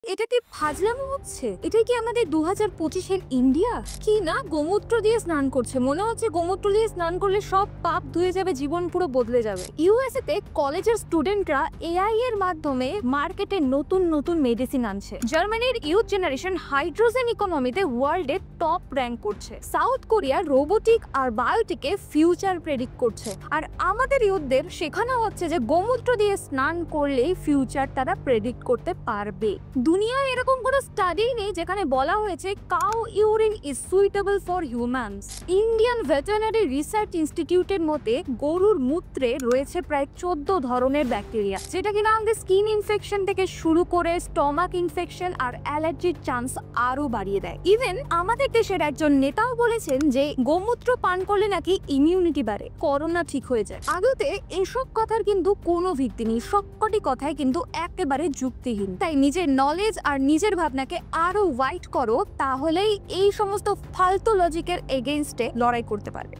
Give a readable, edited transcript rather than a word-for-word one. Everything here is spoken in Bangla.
এটা কি ফাজলামো হচ্ছে? এটা কি আমাদের 2025 এর ইন্ডিয়া? কি না গোমূত্র দিয়ে স্নান করছে, মনে হচ্ছে গোমূত্র দিয়ে স্নান করলে সব পাপ ধুয়ে যাবে, জীবন পুরো বদলে যাবে। ইউএসএ তে কলেজের স্টুডেন্টরা এআই এর মাধ্যমে মার্কেটে নতুন নতুন মেডিসিন আনছে। জার্মানির ইউথ জেনারেশন হাইড্রোজেন ইকোনমিতে ওয়ার্ল্ডে টপ র্যাঙ্ক করছে। সাউথ কোরিয়া রোবোটিক আর বায়োটিকে ফিউচার প্রেডিক্ট করছে। আর আমাদের ইউথদের শেখানো হচ্ছে যে গোমূত্র দিয়ে স্নান করলেই ফিউচার তারা প্রেডিক্ট করতে পারবে। দুনিয়ায় এরকম কোনো স্টাডি নেই যেখানে বলা হয়েছে cow urine is suitable for humans. Indian veterinary research ইনস্টিটিউটের মতে গরুর মূত্রে রয়েছে প্রায় 14 ধরনের ব্যাকটেরিয়া, যেটা কিনা আমাদের স্কিন ইনফেকশন থেকে শুরু করে স্টমাক ইনফেকশন আর অ্যালার্জির চান্স আরো বাড়িয়ে দেয়। ইভেন আমাদের দেশের একজন নেতাও বলেছেন যে গোমূত্র পান করলে নাকি ইমিউনিটি বাড়ে, করোনা ঠিক হয়ে যায়। আদতে এসব কথার কিন্তু কোনো ভিত্তি নেই, সবকটি কথাই কিন্তু একেবারে যুক্তিহীন। তাই নিজের নলেজ আর নিজের ভাবনাকে আরো ওয়াইড করো, তাহলেই এই সমস্ত ফালতু লজিকের এগেইনস্টে লড়াই করতে পারবে।